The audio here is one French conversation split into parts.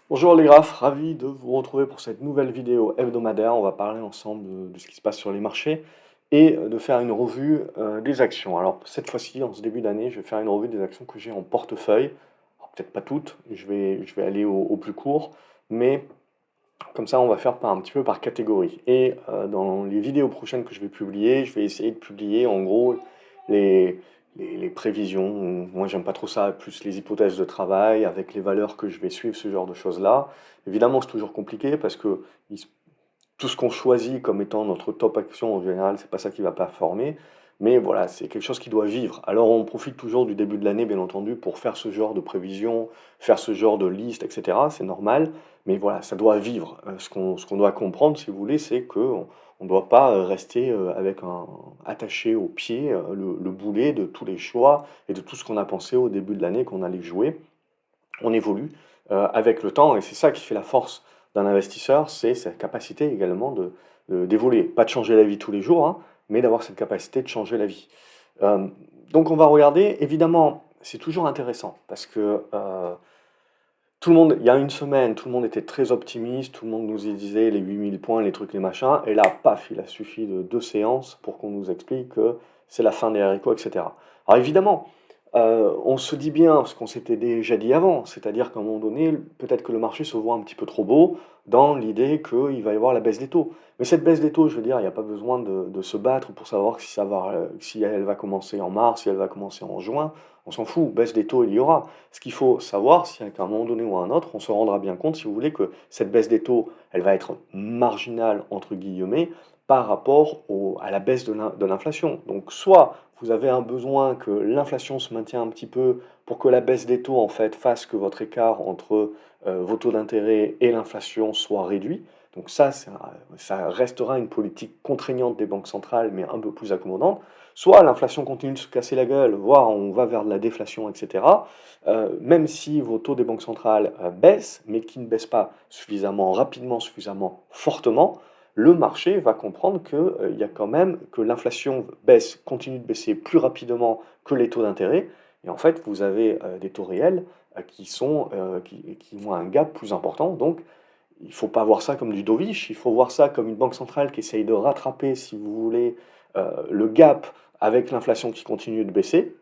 Bonjour les graphes, ravi de vous retrouver pour cette nouvelle vidéo hebdomadaire. On va parler ensemble de ce qui se passe sur les marchés et de faire une revue des actions. Alors cette fois-ci, en ce début d'année, je vais faire une revue des actions que j'ai en portefeuille. Alors, peut-être pas toutes, je vais aller au plus court, mais comme ça on va faire un petit peu par catégorie. Et dans les vidéos prochaines que je vais publier, je vais essayer de publier en gros les, les prévisions. Moi j'aime pas trop ça, plus les hypothèses de travail avec les valeurs que je vais suivre, ce genre de choses-là. Évidemment c'est toujours compliqué parce que il tout ce qu'on choisit comme étant notre top action en général, c'est pas ça qui va performer. Mais voilà, c'est quelque chose qui doit vivre. Alors on profite toujours du début de l'année, bien entendu, pour faire ce genre de prévision, faire ce genre de liste, etc. C'est normal. Mais voilà, ça doit vivre. Ce qu'on doit comprendre, si vous voulez, c'est qu'on ne doit pas rester attaché au pied, le boulet de tous les choix et de tout ce qu'on a pensé au début de l'année qu'on allait jouer. On évolue avec le temps et c'est ça qui fait la force d'un investisseur, c'est sa capacité également d'évoluer. Pas de changer la vie tous les jours, hein, mais d'avoir cette capacité de changer la vie. Euh, donc on va regarder, évidemment, c'est toujours intéressant parce que tout le monde, il y a une semaine, tout le monde était très optimiste, tout le monde nous y disait les 8000 points, les trucs, les machins, et là, paf, il a suffi de 2 séances pour qu'on nous explique que c'est la fin des haricots, etc. Alors évidemment, on se dit bien ce qu'on s'était déjà dit avant, c'est-à-dire qu'à un moment donné, peut-être que le marché se voit un petit peu trop beau dans l'idée qu'il va y avoir la baisse des taux. Mais cette baisse des taux, je veux dire, il n'y a pas besoin de se battre pour savoir si elle va commencer en mars, si elle va commencer en juin. On s'en fout, baisse des taux, il y aura. Ce qu'il faut savoir, c'est qu'à un moment donné ou à un autre, on se rendra bien compte, si vous voulez, que cette baisse des taux, elle va être marginale, entre guillemets, par rapport à la baisse de l'inflation. Donc, soit vous avez un besoin que l'inflation se maintienne un petit peu pour que la baisse des taux, en fait, fasse que votre écart entre vos taux d'intérêt et l'inflation soit réduit. Donc ça restera une politique contraignante des banques centrales, mais un peu plus accommodante. Soit l'inflation continue de se casser la gueule, voire on va vers de la déflation, etc. Même si vos taux des banques centrales baissent, mais qui ne baissent pas suffisamment rapidement, suffisamment fortement, le marché va comprendre il y a quand même que l'inflation baisse, continue de baisser plus rapidement que les taux d'intérêt. Et en fait, vous avez des taux réels qui ont un gap plus important. Donc, il ne faut pas voir ça comme du dovish, il faut voir ça comme une banque centrale qui essaye de rattraper, si vous voulez, le gap avec l'inflation qui continue de baisser.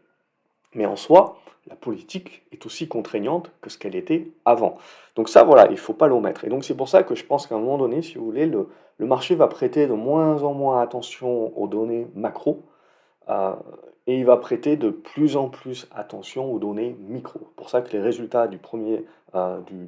Mais en soi, la politique est aussi contraignante que ce qu'elle était avant. Donc ça, voilà, il ne faut pas l'omettre. Et donc c'est pour ça que je pense qu'à un moment donné, si vous voulez, le marché va prêter de moins en moins attention aux données macro, euh, et il va prêter de plus en plus attention aux données micro. C'est pour ça que les résultats du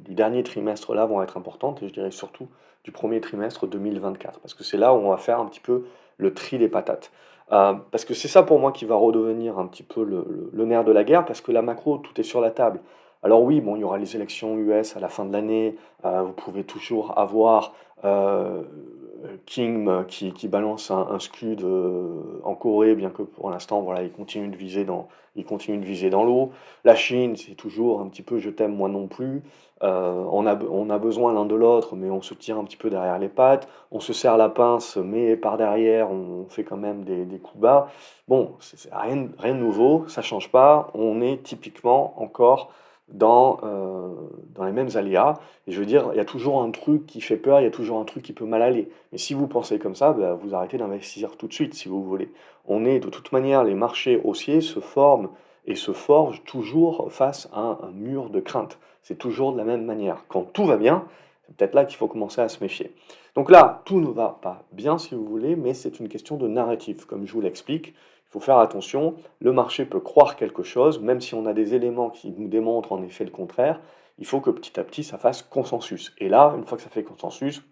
dernier trimestre là vont être importantes, et je dirais surtout du premier trimestre 2024, parce que c'est là où on va faire un petit peu le tri des patates. Parce que c'est ça pour moi qui va redevenir un petit peu le nerf de la guerre, parce que la macro, tout est sur la table. Alors oui, bon, il y aura les élections US à la fin de l'année, vous pouvez toujours avoir King qui balance un scud en Corée, bien que pour l'instant, voilà, il continue de viser dans l'eau. La Chine, c'est toujours un petit peu je t'aime, moi non plus. On a besoin l'un de l'autre, mais on se tire un petit peu derrière les pattes. On se serre la pince, mais par derrière, on fait quand même des coups bas. Bon, c'est rien de nouveau, ça change pas. On est typiquement encore dans les mêmes aléas. Et je veux dire, il y a toujours un truc qui fait peur, il y a toujours un truc qui peut mal aller. Mais si vous pensez comme ça, bah, vous arrêtez d'investir tout de suite, si vous voulez. On est de toute manière, les marchés haussiers se forment et se forgent toujours face à un mur de crainte. C'est toujours de la même manière. Quand tout va bien, c'est peut-être là qu'il faut commencer à se méfier. Donc là, tout ne va pas bien, si vous voulez, mais c'est une question de narratif, comme je vous l'explique. Il faut faire attention, le marché peut croire quelque chose, même si on a des éléments qui nous démontrent en effet le contraire, il faut que petit à petit ça fasse consensus. Et là, une fois que ça fait consensus,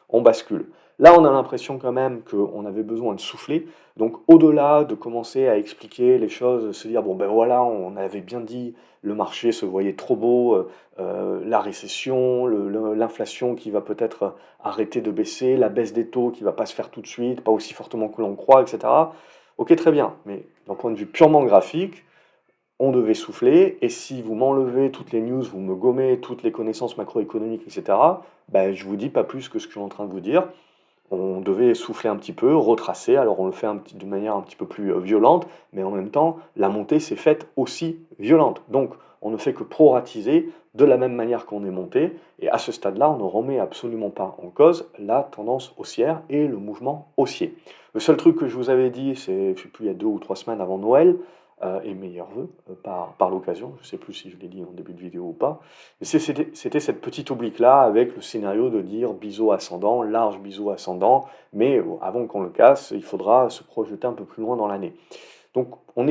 on bascule. Là, on a l'impression quand même qu'on avait besoin de souffler. Donc, au-delà de commencer à expliquer les choses, se dire, bon ben voilà, on avait bien dit, le marché se voyait trop beau, la récession, l'inflation qui va peut-être arrêter de baisser, la baisse des taux qui va pas se faire tout de suite, pas aussi fortement que l'on croit, etc. Ok, très bien, mais d'un point de vue purement graphique, on devait souffler, et si vous m'enlevez toutes les news, vous me gommez toutes les connaissances macroéconomiques, etc., ben, je vous dis pas plus que ce que je suis en train de vous dire. On devait souffler un petit peu, retracer, alors on le fait d'une manière un petit peu plus violente, mais en même temps, la montée s'est faite aussi violente. Donc, on ne fait que proratiser de la même manière qu'on est monté, et à ce stade-là, on ne remet absolument pas en cause la tendance haussière et le mouvement haussier. Le seul truc que je vous avais dit, c'est, je ne sais plus, il y a 2 ou 3 semaines avant Noël, et meilleurs vœux par l'occasion, je ne sais plus si je l'ai dit en début de vidéo ou pas, mais c'était cette petite oblique-là avec le scénario de dire biseau ascendant, large biseau ascendant, mais avant qu'on le casse, il faudra se projeter un peu plus loin dans l'année. Donc on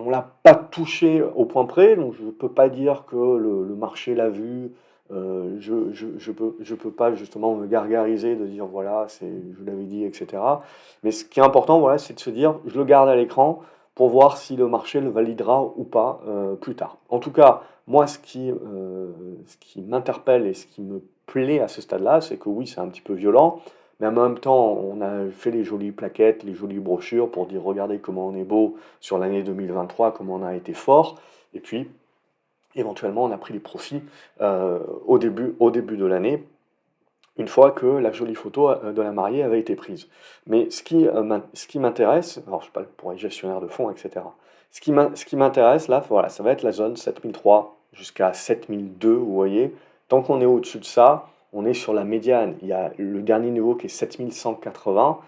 l'a pas touché au point près, donc je ne peux pas dire que le marché l'a vu. Je peux pas justement me gargariser de dire voilà, je l'avais dit, etc. Mais ce qui est important, voilà, c'est de se dire je le garde à l'écran pour voir si le marché le validera ou pas plus tard. En tout cas, moi, ce qui m'interpelle et ce qui me plaît à ce stade-là, c'est que oui, c'est un petit peu violent, mais en même temps, on a fait les jolies plaquettes, les jolies brochures pour dire regardez comment on est beau sur l'année 2023, comment on a été fort. Et puis, éventuellement, on a pris les profits au début de l'année, une fois que la jolie photo de la mariée avait été prise. Mais ce qui m'intéresse, alors je parle pour les gestionnaires de fonds, etc. Ce qui m'intéresse là, voilà, ça va être la zone 7003 jusqu'à 7002, vous voyez. Tant qu'on est au-dessus de ça, on est sur la médiane. Il y a le dernier niveau qui est 7180.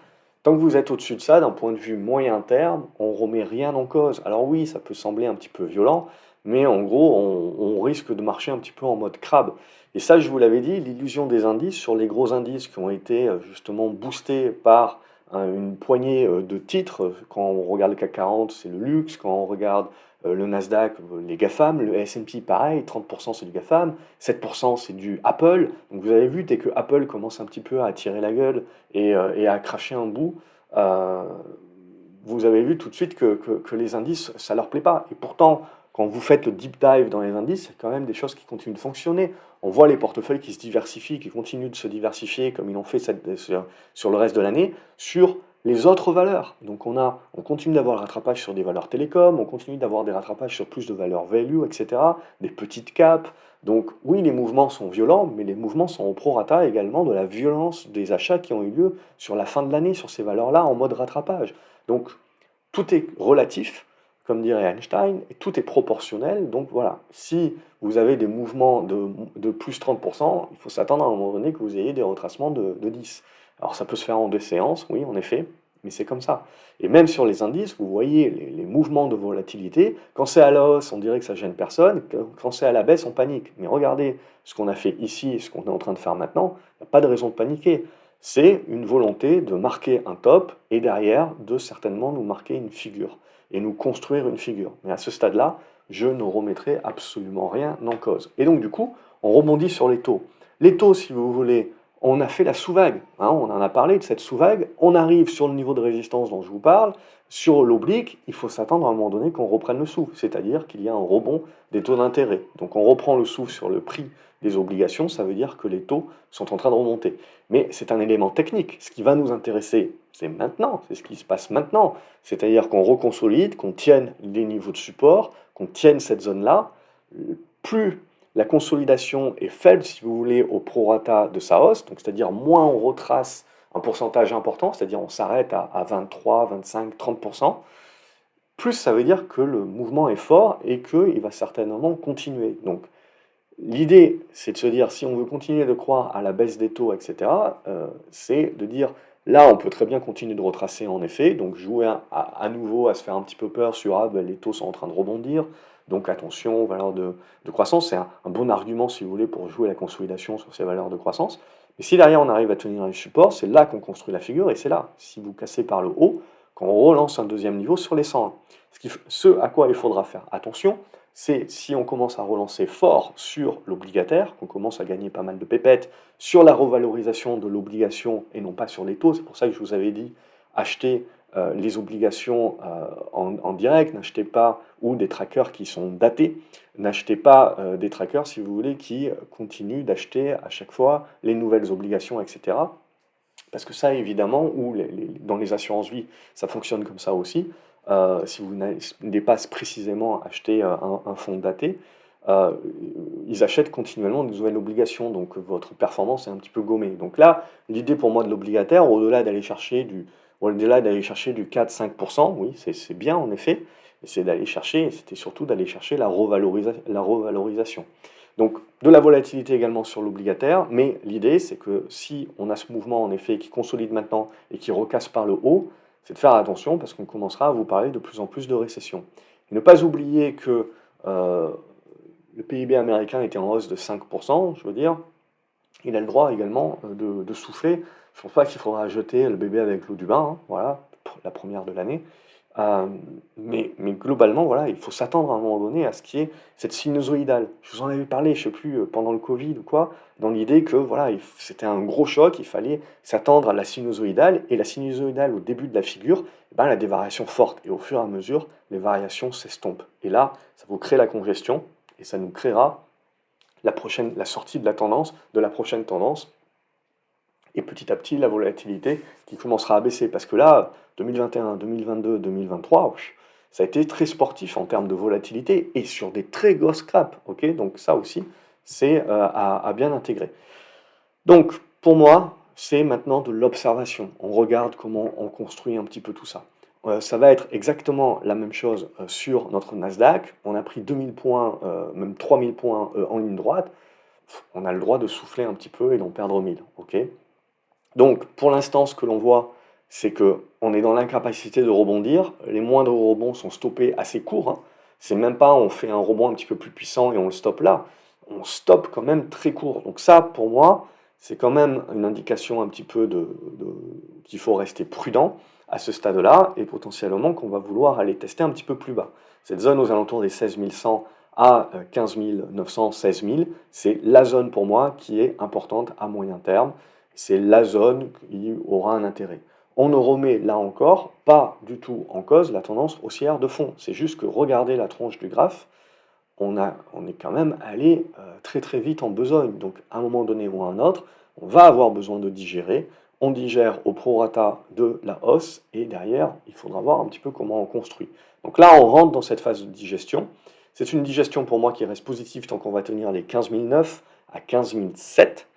Tant que vous êtes au-dessus de ça, d'un point de vue moyen terme, on ne remet rien en cause. Alors oui, ça peut sembler un petit peu violent, mais en gros, on risque de marcher un petit peu en mode crabe. Et ça, je vous l'avais dit, l'illusion des indices sur les gros indices qui ont été justement boostés par une poignée de titres. Quand on regarde le CAC 40, c'est le luxe. Quand on regarde le Nasdaq, les GAFAM. Le S&P, pareil, 30% c'est du GAFAM, 7% c'est du Apple. Donc vous avez vu, dès que Apple commence un petit peu à tirer la gueule et à cracher un bout, euh, vous avez vu tout de suite que les indices, ça leur plaît pas. Et pourtant, quand vous faites le deep dive dans les indices, il y a quand même des choses qui continuent de fonctionner. On voit les portefeuilles qui se diversifient, qui continuent de se diversifier comme ils l'ont fait sur le reste de l'année, sur les autres valeurs. Donc on continue d'avoir le rattrapage sur des valeurs télécom, on continue d'avoir des rattrapages sur plus de valeurs value, etc., des petites caps. Donc oui, les mouvements sont violents, mais les mouvements sont au prorata également de la violence des achats qui ont eu lieu sur la fin de l'année, sur ces valeurs-là, en mode rattrapage. Donc tout est relatif, comme dirait Einstein, et tout est proportionnel. Donc voilà, si vous avez des mouvements de plus 30%, il faut s'attendre à un moment donné que vous ayez des retracements de 10. Alors ça peut se faire en 2 séances, oui, en effet, mais c'est comme ça. Et même sur les indices, vous voyez les mouvements de volatilité. Quand c'est à la hausse, on dirait que ça gêne personne. Quand c'est à la baisse, on panique. Mais regardez ce qu'on a fait ici et ce qu'on est en train de faire maintenant, il n'y a pas de raison de paniquer. C'est une volonté de marquer un top et derrière de certainement nous marquer une figure et nous construire une figure. Mais à ce stade-là, je ne remettrai absolument rien en cause. Et donc du coup, on rebondit sur les taux. Les taux, si vous voulez, on a fait la sous-vague, hein, on en a parlé de cette sous-vague, on arrive sur le niveau de résistance dont je vous parle, sur l'oblique, il faut s'attendre à un moment donné qu'on reprenne le souffle, c'est-à-dire qu'il y a un rebond des taux d'intérêt. Donc on reprend le souffle sur le prix des obligations, ça veut dire que les taux sont en train de remonter. Mais c'est un élément technique. Ce qui va nous intéresser, c'est maintenant, c'est ce qui se passe maintenant. C'est-à-dire qu'on reconsolide, qu'on tienne les niveaux de support, qu'on tienne cette zone-là. Plus la consolidation est faible, si vous voulez, au prorata de sa hausse, donc c'est-à-dire moins on retrace un pourcentage important, c'est-à-dire on s'arrête à 23, 25, 30%, plus ça veut dire que le mouvement est fort et qu'il va certainement continuer. Donc l'idée, c'est de se dire, si on veut continuer de croire à la baisse des taux, etc., c'est de dire, là, on peut très bien continuer de retracer en effet, donc jouer à nouveau à se faire un petit peu peur sur, ah, ben, les taux sont en train de rebondir, donc attention aux valeurs de croissance, c'est un bon argument, si vous voulez, pour jouer la consolidation sur ces valeurs de croissance. Mais si derrière on arrive à tenir un support, c'est là qu'on construit la figure, et c'est là, si vous cassez par le haut, qu'on relance un deuxième niveau sur les 101. Ce à quoi il faudra faire attention, c'est si on commence à relancer fort sur l'obligataire, qu'on commence à gagner pas mal de pépettes sur la revalorisation de l'obligation et non pas sur les taux. C'est pour ça que je vous avais dit acheter les obligations en direct, n'achetez pas, ou des trackers qui sont datés, n'achetez pas des trackers, si vous voulez, qui continuent d'acheter à chaque fois les nouvelles obligations, etc. Parce que ça, évidemment, ou dans les assurances vie, ça fonctionne comme ça aussi. Si vous n'avez pas précisément acheté un fonds daté, euh, ils achètent continuellement de nouvelles obligations, donc votre performance est un petit peu gommée. Donc là, l'idée pour moi de l'obligataire, au-delà d'aller chercher du 4-5%, oui, c'est bien en effet, et c'était surtout d'aller chercher la revalorisation. Donc de la volatilité également sur l'obligataire, mais l'idée c'est que si on a ce mouvement en effet qui consolide maintenant et qui recasse par le haut, c'est de faire attention parce qu'on commencera à vous parler de plus en plus de récession. Et ne pas oublier que euh, le PIB américain était en hausse de 5%, je veux dire, il a le droit également de souffler. Je ne pense pas qu'il faudra jeter le bébé avec l'eau du bain, hein, voilà, la première de l'année. Euh, mais globalement, voilà, il faut s'attendre à un moment donné à ce qui est cette sinusoïdale. Je vous en avais parlé, je ne sais plus, pendant le Covid ou quoi, dans l'idée que voilà, c'était un gros choc, il fallait s'attendre à la sinusoïdale, et la sinusoïdale au début de la figure, eh ben, elle a des variations fortes, et au fur et à mesure, les variations s'estompent. Et là, ça vous crée la congestion, et ça nous créera la sortie de la prochaine tendance, et petit à petit la volatilité qui commencera à baisser. Parce que là, 2021, 2022, 2023, ça a été très sportif en termes de volatilité et sur des très grosses crapes. Ok, donc ça aussi, c'est à bien intégrer. Donc, pour moi, c'est maintenant de l'observation. On regarde comment on construit un petit peu tout ça. Ça va être exactement la même chose sur notre Nasdaq. On a pris 2000 points, même 3000 points en ligne droite. On a le droit de souffler un petit peu et d'en perdre 1000. Ok. Donc, pour l'instant, ce que l'on voit, c'est que on est dans l'incapacité de rebondir. Les moindres rebonds sont stoppés assez courts, hein. C'est même pas on fait un rebond un petit peu plus puissant et on le stoppe là. On stoppe quand même très court. Donc ça, pour moi, c'est quand même une indication un petit peu qu'il faut rester prudent à ce stade-là et potentiellement qu'on va vouloir aller tester un petit peu plus bas. Cette zone aux alentours des 16 100 à 15 900, 16 000, c'est la zone pour moi qui est importante à moyen terme. C'est la zone qui aura un intérêt. On ne remet là encore pas du tout en cause la tendance haussière de fond. C'est juste que regardez la tronche du graphe, on est quand même allé très très vite en besogne. Donc à un moment donné ou à un autre, on va avoir besoin de digérer. On digère au prorata de la hausse et derrière, il faudra voir un petit peu comment on construit. Donc là, on rentre dans cette phase de digestion. C'est une digestion pour moi qui reste positive tant qu'on va tenir les 15 009 à 15 007.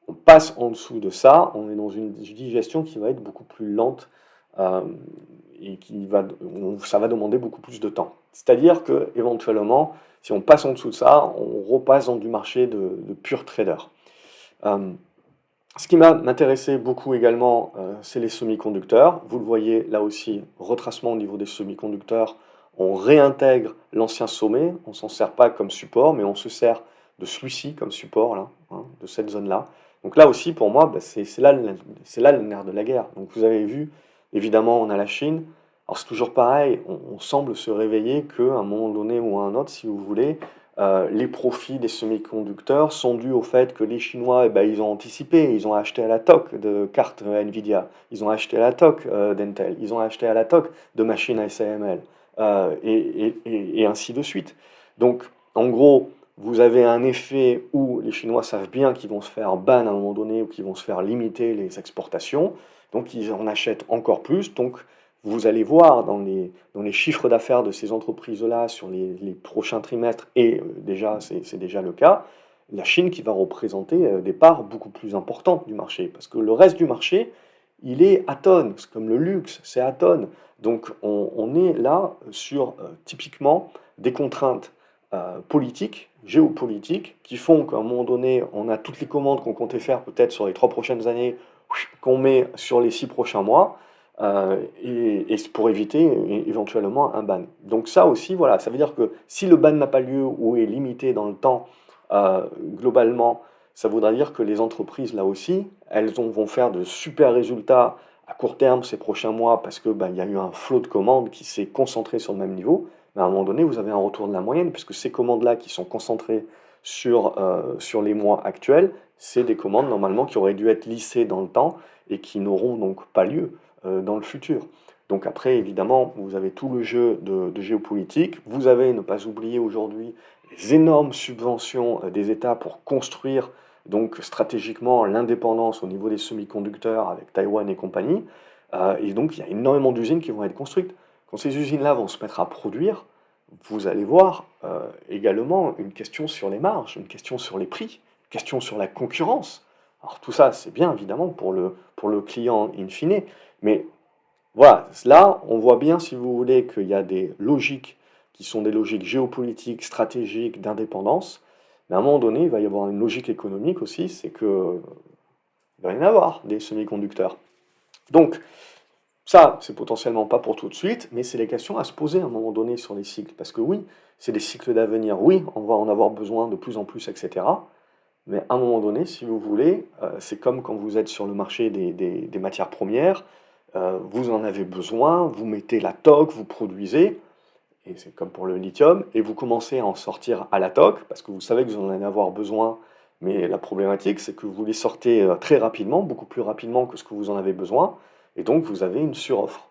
On passe en dessous de ça, on est dans une digestion qui va être beaucoup plus lente euh, et ça va demander beaucoup plus de temps. C'est-à-dire que éventuellement, si on passe en dessous de ça, on repasse dans du marché de pur trader. Euh, Ce qui m'intéressait beaucoup également, c'est les semi-conducteurs. Vous le voyez là aussi, retracement au niveau des semi-conducteurs. On réintègre l'ancien sommet, on ne s'en sert pas comme support, mais on se sert de celui-ci comme support, là, hein, de cette zone-là. Donc là aussi, pour moi, bah, c'est là le nerf de la guerre. Donc vous avez vu, évidemment, on a la Chine. Alors c'est toujours pareil, on semble se réveiller qu'à un moment donné ou à un autre, si vous voulez, les profits des semi-conducteurs sont dus au fait que les Chinois, eh ben, ils ont anticipé, ils ont acheté à la toc de cartes Nvidia, ils ont acheté à la toc d'Intel, ils ont acheté à la toc de machines ASML, et ainsi de suite. Donc, en gros, vous avez un effet où les Chinois savent bien qu'ils vont se faire ban à un moment donné ou qu'ils vont se faire limiter les exportations, donc ils en achètent encore plus, donc vous allez voir dans les chiffres d'affaires de ces entreprises-là sur les prochains trimestres, et déjà c'est déjà le cas, la Chine qui va représenter des parts beaucoup plus importantes du marché. Parce que le reste du marché, il est atone, c'est comme le luxe, c'est atone. Donc on est là sur typiquement des contraintes politiques, géopolitiques, qui font qu'à un moment donné, on a toutes les commandes qu'on comptait faire peut-être sur les 3 prochaines années, qu'on met sur les 6 prochains mois, et pour éviter éventuellement un ban. Donc ça aussi, voilà, ça veut dire que si le ban n'a pas lieu ou est limité dans le temps, globalement, ça voudra dire que les entreprises, là aussi, vont faire de super résultats à court terme ces prochains mois parce que il y a eu un flot de commandes qui s'est concentré sur le même niveau. Mais à un moment donné, vous avez un retour de la moyenne puisque ces commandes-là qui sont concentrées sur les mois actuels, c'est des commandes normalement qui auraient dû être lissées dans le temps et qui n'auront donc pas lieu dans le futur. Donc après, évidemment, vous avez tout le jeu de géopolitique. Vous avez, ne pas oublier aujourd'hui, les énormes subventions des États pour construire donc stratégiquement l'indépendance au niveau des semi-conducteurs avec Taïwan et compagnie. Et donc il y a énormément d'usines qui vont être construites. Quand ces usines-là vont se mettre à produire, vous allez voir également une question sur les marges, une question sur les prix, une question sur la concurrence. Alors tout ça, c'est bien évidemment pour le client in fine, mais Voilà, là, on voit bien, si vous voulez, qu'il y a des logiques qui sont des logiques géopolitiques, stratégiques, d'indépendance. Mais à un moment donné, il va y avoir une logique économique aussi, c'est que il va y en avoir des semi-conducteurs. Donc, ça, c'est potentiellement pas pour tout de suite, mais c'est les questions à se poser à un moment donné sur les cycles. Parce que oui, c'est des cycles d'avenir, oui, on va en avoir besoin de plus en plus, etc. Mais à un moment donné, si vous voulez, c'est comme quand vous êtes sur le marché des matières premières, vous en avez besoin, vous mettez la toque, vous produisez, et c'est comme pour le lithium, et vous commencez à en sortir à la toque, parce que vous savez que vous en allez avoir besoin, mais la problématique, c'est que vous les sortez très rapidement, beaucoup plus rapidement que ce que vous en avez besoin, et donc vous avez une suroffre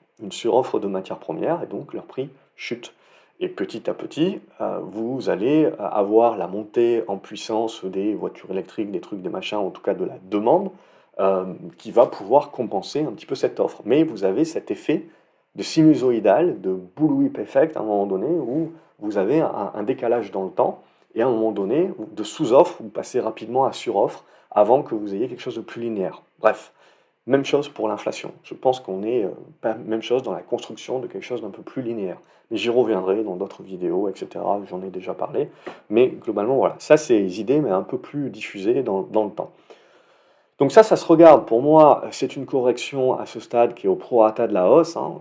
de matières premières, et donc leur prix chute. Et petit à petit, vous allez avoir la montée en puissance des voitures électriques, des trucs, des machins, en tout cas de la demande, qui va pouvoir compenser un petit peu cette offre. Mais vous avez cet effet de sinusoïdal, de bullwhip effect à un moment donné, où vous avez un décalage dans le temps, et à un moment donné, de sous-offre, vous passez rapidement à sur-offre, avant que vous ayez quelque chose de plus linéaire. Bref, même chose pour l'inflation. Je pense qu'on est même chose dans la construction de quelque chose d'un peu plus linéaire. Mais j'y reviendrai dans d'autres vidéos, etc. J'en ai déjà parlé. Mais globalement, voilà. Ça, c'est les idées, mais un peu plus diffusées dans le temps. Donc ça se regarde. Pour moi, c'est une correction à ce stade qui est au prorata de la hausse, hein.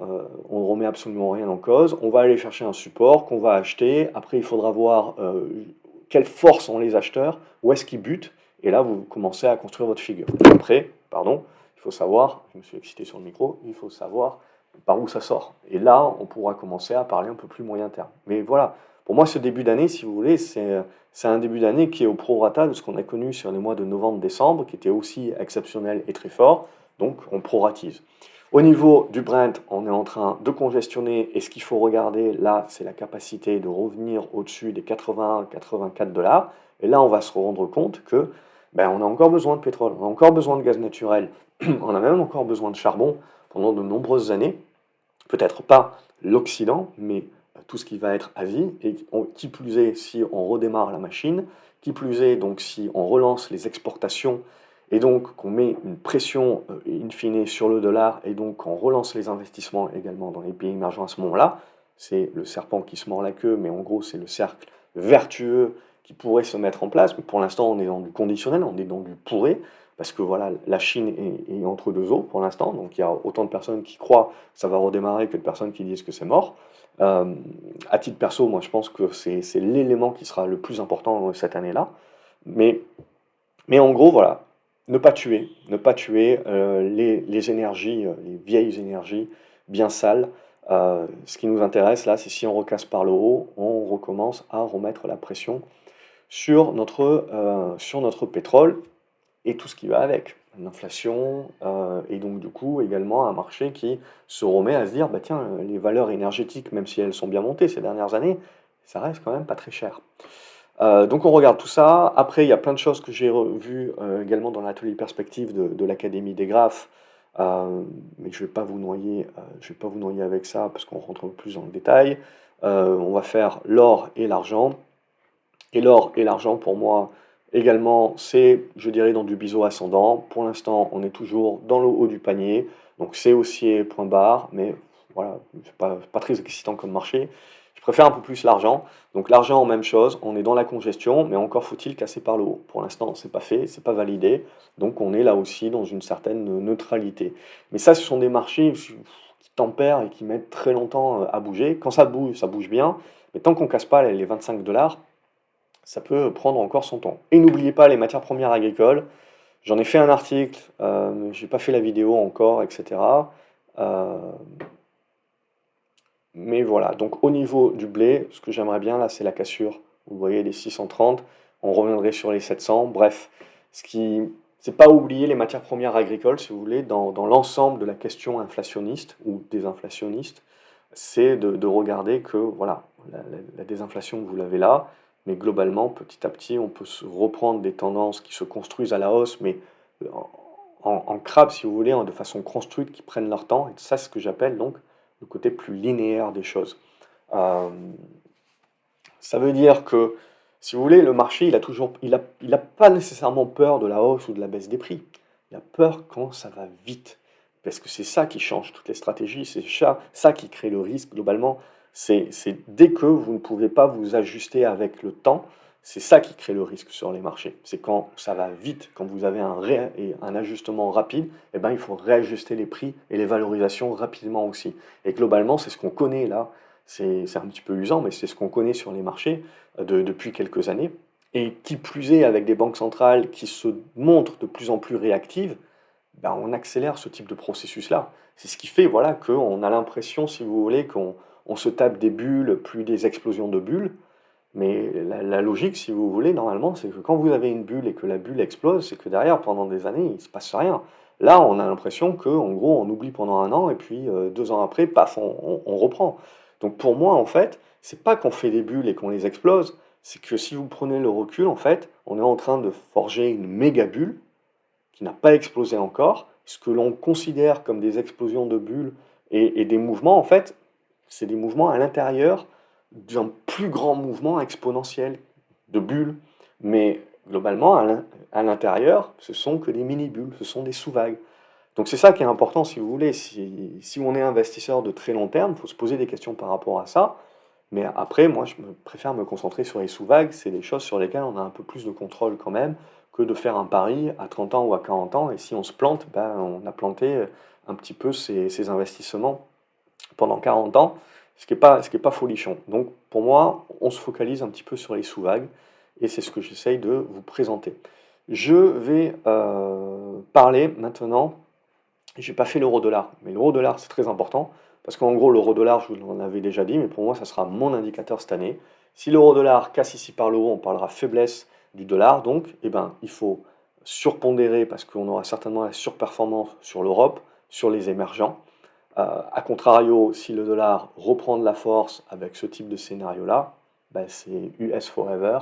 On ne remet absolument rien en cause. On va aller chercher un support qu'on va acheter. Après, il faudra voir quelle force ont les acheteurs, où est-ce qu'ils butent. Et là, vous commencez à construire votre figure. Après, pardon, il faut savoir, je me suis excité sur le micro, il faut savoir par où ça sort. Et là, on pourra commencer à parler un peu plus moyen terme. Mais voilà, pour moi, ce début d'année, si vous voulez, c'est un début d'année qui est au prorata de ce qu'on a connu sur les mois de novembre-décembre, qui était aussi exceptionnel et très fort, donc on proratise. Au niveau du Brent, on est en train de congestionner, et ce qu'il faut regarder là, c'est la capacité de revenir au-dessus des 80-84 dollars, et là on va se rendre compte que on a encore besoin de pétrole, on a encore besoin de gaz naturel, on a même encore besoin de charbon pendant de nombreuses années, peut-être pas l'Occident, mais tout ce qui va être Asie, et qui plus est si on redémarre la machine, qui plus est donc si on relance les exportations, et donc qu'on met une pression in fine sur le dollar, et donc qu'on relance les investissements également dans les pays émergents à ce moment-là, c'est le serpent qui se mord la queue, mais en gros c'est le cercle vertueux qui pourrait se mettre en place, mais pour l'instant on est dans du conditionnel, on est dans du pourré, parce que voilà, la Chine est entre deux eaux pour l'instant, donc il y a autant de personnes qui croient que ça va redémarrer que de personnes qui disent que c'est mort. Euh, à titre perso, moi je pense que c'est l'élément qui sera le plus important cette année-là. Mais, mais en gros, voilà, ne pas tuer les énergies, les vieilles énergies bien sales. Ce qui nous intéresse là, c'est si on recasse par le haut, on recommence à remettre la pression sur notre pétrole et tout ce qui va avec. L'inflation, et donc du coup également un marché qui se remet à se dire, bah tiens, les valeurs énergétiques, même si elles sont bien montées ces dernières années, ça reste quand même pas très cher. Donc on regarde tout ça. Après, il y a plein de choses que j'ai revues également dans l'atelier perspective de l'Académie des graphes. Mais je vais pas vous noyer avec ça parce qu'on rentre un peu plus dans le détail. On va faire l'or et l'argent. Et l'or et l'argent, pour moi, également, c'est, je dirais, dans du biseau ascendant. Pour l'instant, on est toujours dans le haut du panier. Donc c'est haussier, point barre, mais voilà, c'est pas très excitant comme marché. Je préfère un peu plus l'argent. Donc l'argent, même chose, on est dans la congestion, mais encore faut-il casser par le haut. Pour l'instant, c'est pas fait, c'est pas validé. Donc on est là aussi dans une certaine neutralité. Mais ça, ce sont des marchés qui tempèrent et qui mettent très longtemps à bouger. Quand ça bouge bien. Mais tant qu'on casse pas les 25 dollars, ça peut prendre encore son temps. Et n'oubliez pas les matières premières agricoles. J'en ai fait un article, j'ai pas fait la vidéo encore, etc. Euh, mais voilà, donc au niveau du blé, ce que j'aimerais bien là, c'est la cassure. Vous voyez les 630, on reviendrait sur les 700. Bref, ce qui, c'est pas oublier les matières premières agricoles, si vous voulez, dans l'ensemble de la question inflationniste ou désinflationniste, c'est de regarder que voilà, la désinflation, vous l'avez là, mais globalement, petit à petit, on peut se reprendre des tendances qui se construisent à la hausse, mais en crabe, si vous voulez, de façon construite, qui prennent leur temps. Et ça, c'est ce que j'appelle donc le côté plus linéaire des choses. Euh, Ça veut dire que, si vous voulez, le marché, il a pas nécessairement peur de la hausse ou de la baisse des prix. Il a peur quand ça va vite. parce que c'est ça qui change toutes les stratégies, c'est ça qui crée le risque globalement. C'est dès que vous ne pouvez pas vous ajuster avec le temps, c'est ça qui crée le risque sur les marchés. C'est quand ça va vite, quand vous avez un ajustement rapide, eh ben, il faut réajuster les prix et les valorisations rapidement aussi. Et globalement, c'est ce qu'on connaît là. C'est un petit peu usant, mais c'est ce qu'on connaît sur les marchés depuis quelques années. Et qui plus est, avec des banques centrales qui se montrent de plus en plus réactives, ben, on accélère ce type de processus-là. C'est ce qui fait voilà, qu'on a l'impression, si vous voulez, qu'on se tape des bulles, plus des explosions de bulles. Mais la logique, si vous voulez, normalement, c'est que quand vous avez une bulle et que la bulle explose, c'est que derrière, pendant des années, il ne se passe rien. Là, on a l'impression qu'en gros, on oublie pendant un an et puis 2 ans après, paf, on reprend. Donc pour moi, en fait, c'est pas qu'on fait des bulles et qu'on les explose, c'est que si vous prenez le recul, en fait, on est en train de forger une méga bulle qui n'a pas explosé encore. Ce que l'on considère comme des explosions de bulles et des mouvements, en fait, c'est des mouvements à l'intérieur d'un plus grand mouvement exponentiel de bulles. Mais globalement, à l'intérieur, ce sont que des mini-bulles, ce sont des sous-vagues. Donc c'est ça qui est important, si vous voulez. Si on est investisseur de très long terme, il faut se poser des questions par rapport à ça. Mais après, moi, préfère me concentrer sur les sous-vagues. C'est des choses sur lesquelles on a un peu plus de contrôle quand même que de faire un pari à 30 ans ou à 40 ans. Et si on se plante, ben, on a planté un petit peu ses investissements pendant 40 ans, ce qui est pas folichon. Donc pour moi, on se focalise un petit peu sur les sous-vagues. Et c'est ce que j'essaye de vous présenter. Je vais parler maintenant. J'ai pas fait l'euro-dollar, mais l'euro-dollar c'est très important parce qu'en gros l'euro-dollar, je vous en avais déjà dit, mais pour moi ça sera mon indicateur cette année. Si l'euro-dollar casse ici par le haut, on parlera faiblesse du dollar, donc eh ben, il faut surpondérer parce qu'on aura certainement la surperformance sur l'Europe, sur les émergents. A contrario, si le dollar reprend de la force avec ce type de scénario-là, ben, c'est US Forever,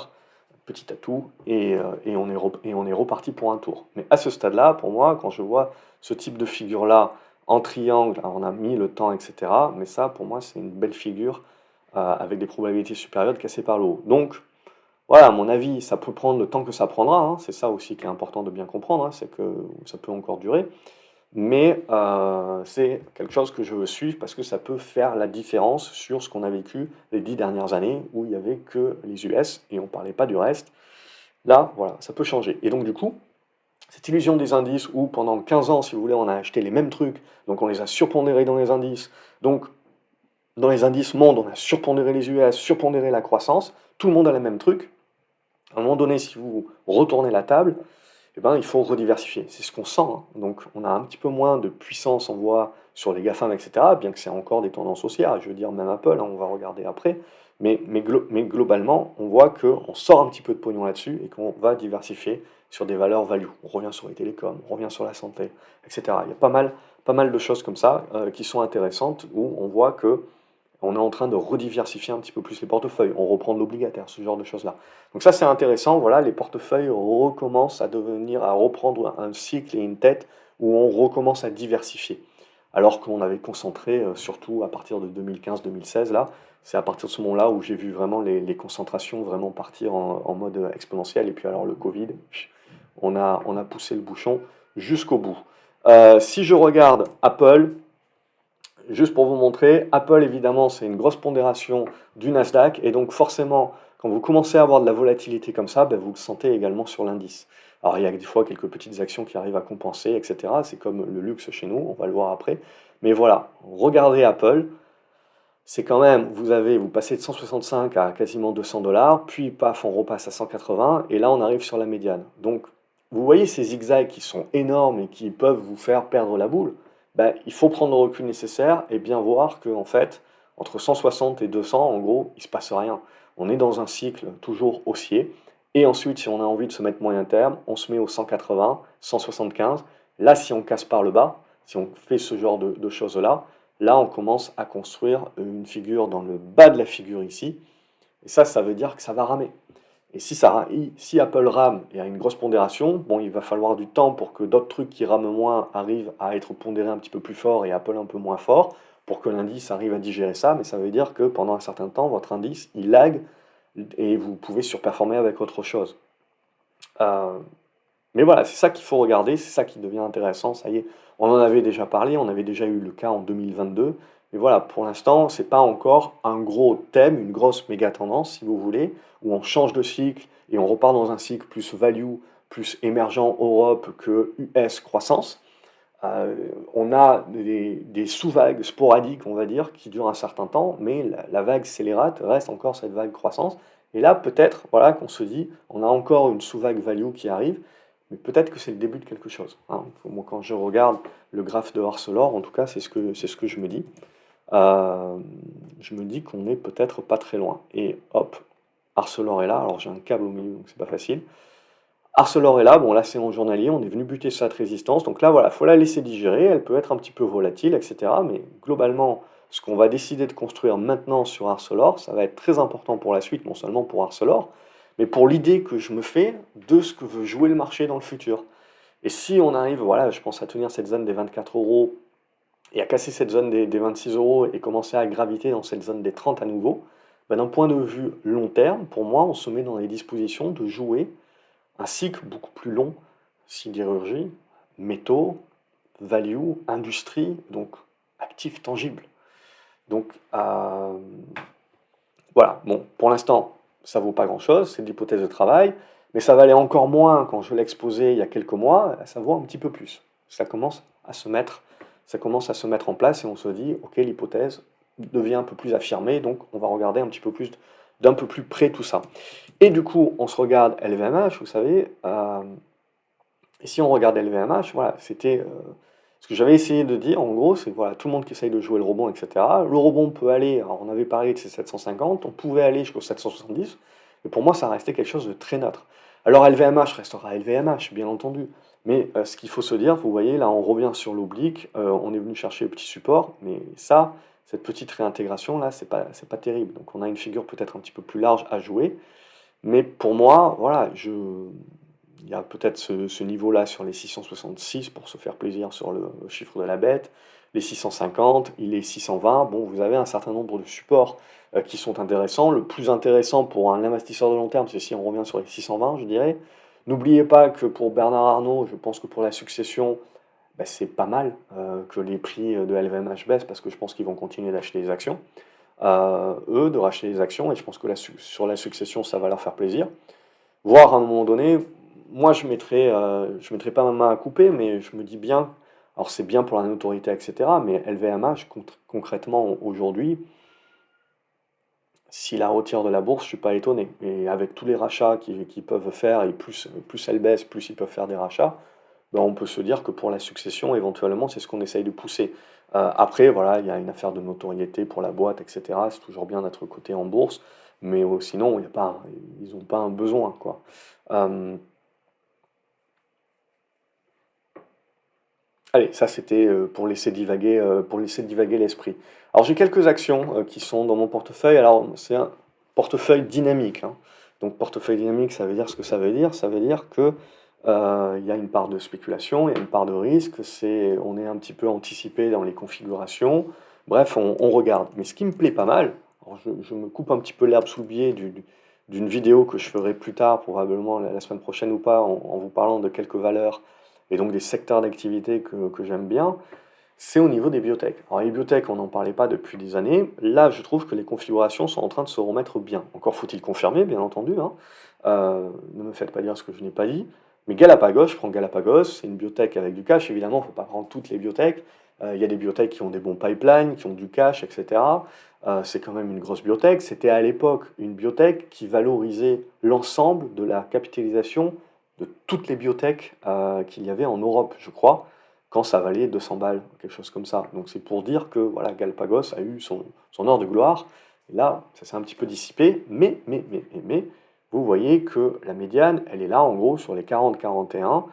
petit atout, et on est reparti pour un tour. Mais à ce stade-là, pour moi, quand je vois ce type de figure-là en triangle, alors on a mis le temps, etc., mais ça, pour moi, c'est une belle figure avec des probabilités supérieures de casser par le haut. Donc, voilà, à mon avis, ça peut prendre le temps que ça prendra, hein. C'est ça aussi qui est important de bien comprendre, hein, c'est que ça peut encore durer. Mais c'est quelque chose que je veux suivre parce que ça peut faire la différence sur ce qu'on a vécu les 10 dernières années où il n'y avait que les US et on ne parlait pas du reste. Là, voilà, ça peut changer. Et donc du coup, cette illusion des indices où pendant 15 ans, si vous voulez, on a acheté les mêmes trucs, donc on les a surpondérés dans les indices. Donc dans les indices monde, on a surpondéré les US, surpondéré la croissance, tout le monde a les mêmes trucs. À un moment donné, si vous retournez la table, eh ben, il faut rediversifier. C'est ce qu'on sent, hein. Donc on a un petit peu moins de puissance, on voit, sur les GAFAM, etc., bien que c'est encore des tendances haussières, je veux dire, même Apple, hein, on va regarder après. Mais globalement, on voit qu'on sort un petit peu de pognon là-dessus et qu'on va diversifier sur des valeurs value. On revient sur les télécoms, on revient sur la santé, etc. Il y a pas mal de choses comme ça qui sont intéressantes où on voit que on est en train de rediversifier un petit peu plus les portefeuilles, on reprend de l'obligataire, ce genre de choses-là. Donc ça c'est intéressant, voilà, les portefeuilles recommencent à reprendre un cycle et une tête où on recommence à diversifier. Alors qu'on avait concentré, surtout à partir de 2015-2016, là, c'est à partir de ce moment-là où j'ai vu vraiment les concentrations vraiment partir en mode exponentiel. Et puis alors le Covid, on a poussé le bouchon jusqu'au bout. Si je regarde Apple, juste pour vous montrer, Apple évidemment c'est une grosse pondération du Nasdaq et donc forcément quand vous commencez à avoir de la volatilité comme ça, ben, vous le sentez également sur l'indice. Alors il y a des fois quelques petites actions qui arrivent à compenser, etc. C'est comme le luxe chez nous, on va le voir après. Mais voilà, regardez Apple, c'est quand même, vous passez de 165 à quasiment 200 dollars, puis paf, on repasse à 180 et là on arrive sur la médiane. Donc vous voyez ces zigzags qui sont énormes et qui peuvent vous faire perdre la boule. Ben, il faut prendre le recul nécessaire et bien voir que en fait, entre 160 et 200, en gros, il ne se passe rien. On est dans un cycle toujours haussier. Et ensuite, si on a envie de se mettre moyen terme, on se met au 180, 175. Là, si on casse par le bas, si on fait ce genre de choses-là, là, on commence à construire une figure dans le bas de la figure ici. Et ça veut dire que ça va ramer. Et si Apple rame et a une grosse pondération, bon, il va falloir du temps pour que d'autres trucs qui rament moins arrivent à être pondérés un petit peu plus fort et Apple un peu moins fort, pour que l'indice arrive à digérer ça. Mais ça veut dire que pendant un certain temps, votre indice, il lag et vous pouvez surperformer avec autre chose. Euh, Mais voilà, c'est ça qu'il faut regarder, c'est ça qui devient intéressant. Ça y est, on en avait déjà parlé, on avait déjà eu le cas en 2022. Mais voilà, pour l'instant, c'est pas encore un gros thème, une grosse méga tendance, si vous voulez, où on change de cycle et on repart dans un cycle plus value, plus émergent Europe que US croissance. Euh, on a des sous-vagues sporadiques, on va dire, qui durent un certain temps, mais la vague scélérate reste encore cette vague croissance. Et là, peut-être, voilà, qu'on se dit, on a encore une sous-vague value qui arrive, mais peut-être que c'est le début de quelque chose, hein. Moi, quand je regarde le graphe de Arcelor, en tout cas, c'est ce que je me dis. Euh, je me dis qu'on est peut-être pas très loin. Et hop, Arcelor est là. Alors j'ai un câble au milieu, donc c'est pas facile. Arcelor est là, bon là c'est en journalier, on est venu buter sur cette résistance, donc là voilà, il faut la laisser digérer, elle peut être un petit peu volatile, etc. Mais globalement, ce qu'on va décider de construire maintenant sur Arcelor, ça va être très important pour la suite, non seulement pour Arcelor, mais pour l'idée que je me fais de ce que veut jouer le marché dans le futur. Et si on arrive, voilà, je pense à tenir cette zone des 24 euros et à casser cette zone des 26 euros et commencer à graviter dans cette zone des 30 à nouveau, ben, d'un point de vue long terme, pour moi, on se met dans les dispositions de jouer un cycle beaucoup plus long, sidérurgie, métaux, value, industrie, donc actifs tangibles. Donc voilà, bon, pour l'instant, ça vaut pas grand-chose, c'est de l'hypothèse de travail, mais ça valait encore moins quand je l'ai exposé il y a quelques mois, ça vaut un petit peu plus. Ça commence à se mettre en place et on se dit, ok, l'hypothèse devient un peu plus affirmée, donc on va regarder un petit peu plus d'un peu plus près tout ça. Et du coup, on se regarde LVMH, vous savez, et si on regarde LVMH, voilà, c'était ce que j'avais essayé de dire, en gros, c'est que voilà, tout le monde qui essaye de jouer le rebond, etc. Le rebond peut aller, alors on avait parlé de ces 750, on pouvait aller jusqu'au 770, mais pour moi, ça restait quelque chose de très neutre. Alors LVMH restera LVMH, bien entendu, mais ce qu'il faut se dire, vous voyez, là, on revient sur l'oblique, on est venu chercher le petit support, mais ça, cette petite réintégration, là, c'est pas terrible. Donc on a une figure peut-être un petit peu plus large à jouer, mais pour moi, voilà, il y a peut-être ce niveau-là sur les 666 pour se faire plaisir sur le chiffre de la bête, les 650, il est 620. Bon, vous avez un certain nombre de supports qui sont intéressants. Le plus intéressant pour un investisseur de long terme, c'est si on revient sur les 620, je dirais. N'oubliez pas que pour Bernard Arnault, je pense que pour la succession, bah, c'est pas mal que les prix de LVMH baissent parce que je pense qu'ils vont continuer d'acheter des actions. Eux, de racheter des actions, et je pense que sur la succession, ça va leur faire plaisir. Voire à un moment donné, moi je mettrais pas ma main à couper, mais je me dis bien, alors c'est bien pour la notoriété, etc., mais LVMH, concrètement aujourd'hui, s'il la retire de la bourse, je suis pas étonné. Et avec tous les rachats qu'ils peuvent faire, et plus elle baisse, plus ils peuvent faire des rachats, ben on peut se dire que pour la succession, éventuellement, c'est ce qu'on essaye de pousser. Après, voilà, il y a une affaire de notoriété pour la boîte, etc. C'est toujours bien d'être coté en bourse, mais sinon, il y a pas, ils n'ont pas un besoin, quoi. Euh, Allez, ça c'était pour laisser divaguer l'esprit. Alors j'ai quelques actions qui sont dans mon portefeuille. Alors c'est un portefeuille dynamique, hein. Donc portefeuille dynamique, ça veut dire ce que ça veut dire. Ça veut dire que il y a une part de spéculation, il y a une part de risque. On est un petit peu anticipé dans les configurations. Bref, on regarde. Mais ce qui me plaît pas mal, alors je me coupe un petit peu l'herbe sous le pied d'une vidéo que je ferai plus tard, probablement la semaine prochaine ou pas, en vous parlant de quelques valeurs et donc des secteurs d'activité que j'aime bien, c'est au niveau des biotech. Alors les biotech, on n'en parlait pas depuis des années. Là, je trouve que les configurations sont en train de se remettre bien. Encore faut-il confirmer, bien entendu, hein. Ne me faites pas dire ce que je n'ai pas dit. Mais Galapagos, je prends Galapagos, c'est une biotech avec du cash. Évidemment, il ne faut pas prendre toutes les biotech. Il y a des biotech qui ont des bons pipelines, qui ont du cash, etc. C'est quand même une grosse biotech. C'était à l'époque une biotech qui valorisait l'ensemble de la capitalisation de toutes les biotech qu'il y avait en Europe, je crois, quand ça valait 200 balles, quelque chose comme ça. Donc c'est pour dire que voilà, Galapagos a eu son heure de gloire. Et là, ça s'est un petit peu dissipé, mais, vous voyez que la médiane, elle est là en gros sur les 40-41.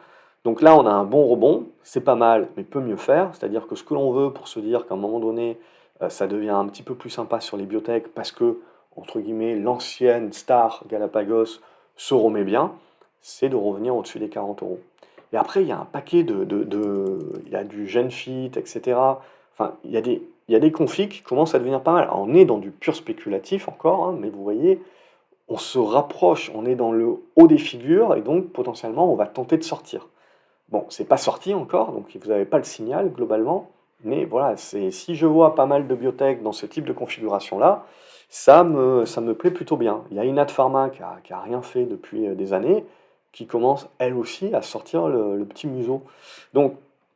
Donc là, on a un bon rebond, c'est pas mal, mais peut mieux faire. C'est-à-dire que ce que l'on veut pour se dire qu'à un moment donné, ça devient un petit peu plus sympa sur les biotech parce que, entre guillemets, l'ancienne star Galapagos se remet bien, c'est de revenir au-dessus des 40 euros. Et après, il y a un paquet il y a du GenFit, etc. Enfin, il y a des configs qui commencent à devenir pas mal. Alors, on est dans du pur spéculatif encore, hein, mais vous voyez, on se rapproche, on est dans le haut des figures et donc potentiellement on va tenter de sortir. Bon, c'est pas sorti encore, donc vous n'avez pas le signal globalement, mais voilà, si je vois pas mal de biotech dans ce type de configuration-là, ça me plaît plutôt bien. Il y a Inat Pharma qui a rien fait depuis des années, qui commence elle aussi à sortir le petit museau. Donc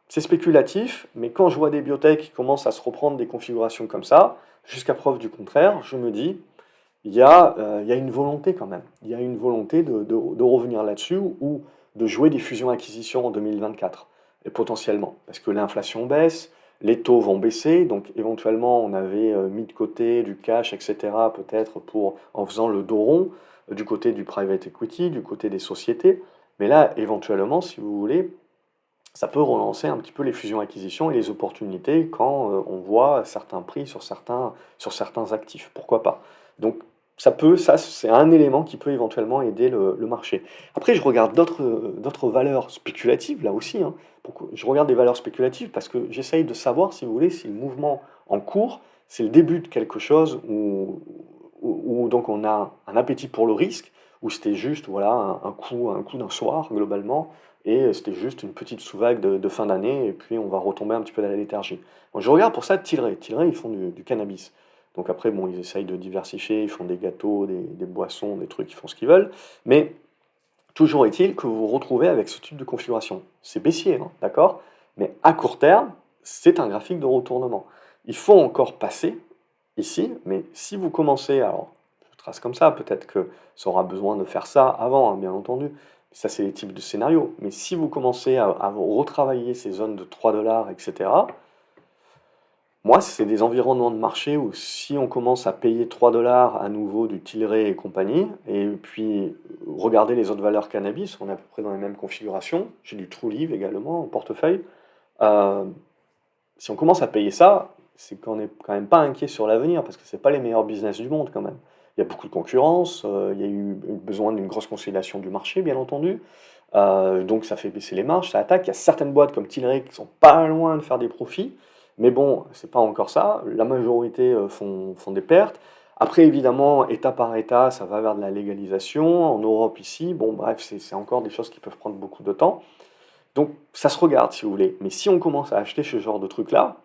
c'est spéculatif, mais quand je vois des biotech qui commencent à se reprendre des configurations comme ça, jusqu'à preuve du contraire, je me dis, il y a une volonté quand même. Il y a une volonté de revenir là-dessus ou de jouer des fusions-acquisitions en 2024, et potentiellement. Parce que l'inflation baisse, les taux vont baisser, donc éventuellement on avait mis de côté du cash, etc., peut-être en faisant le dos rond, du côté du private equity, du côté des sociétés. Mais là, éventuellement, si vous voulez, ça peut relancer un petit peu les fusions-acquisitions et les opportunités quand on voit certains prix sur certains actifs. Pourquoi pas? Donc ça c'est un élément qui peut éventuellement aider le marché. Après, je regarde d'autres valeurs spéculatives, là aussi, hein. Je regarde des valeurs spéculatives parce que j'essaye de savoir, si vous voulez, si le mouvement en cours, c'est le début de quelque chose où donc on a un appétit pour le risque, ou c'était juste voilà, un coup d'un soir, globalement, et c'était juste une petite sous-vague de fin d'année, et puis on va retomber un petit peu dans la léthargie. Donc je regarde pour ça Tilray. Tilray, ils font du cannabis. Donc après, bon, ils essayent de diversifier, ils font des gâteaux, des boissons, des trucs, ils font ce qu'ils veulent. Mais toujours est-il que vous vous retrouvez avec ce type de configuration. C'est baissier, hein, d'accord? Mais à court terme, c'est un graphique de retournement. Il faut encore passer ici, mais si vous commencez, alors je trace comme ça, peut-être que ça aura besoin de faire ça avant, hein, bien entendu. Ça, c'est les types de scénarios. Mais si vous commencez à retravailler ces zones de 3 dollars, etc., moi, c'est des environnements de marché où si on commence à payer 3 dollars à nouveau du Tilray et compagnie, et puis regardez les autres valeurs cannabis, on est à peu près dans les mêmes configurations. J'ai du Trulieve également en portefeuille. Euh, Si on commence à payer ça, c'est qu'on n'est quand même pas inquiet sur l'avenir, parce que c'est pas les meilleurs business du monde quand même. Il y a beaucoup de concurrence, il y a eu besoin d'une grosse consolidation du marché, bien entendu. Donc ça fait baisser les marges, ça attaque. Il y a certaines boîtes comme Tilray qui sont pas loin de faire des profits, mais bon, c'est pas encore ça. La majorité font des pertes. Après, évidemment, État par État, ça va vers de la légalisation. En Europe, ici, bon, bref, c'est encore des choses qui peuvent prendre beaucoup de temps. Donc ça se regarde si vous voulez. Mais si on commence à acheter ce genre de trucs-là,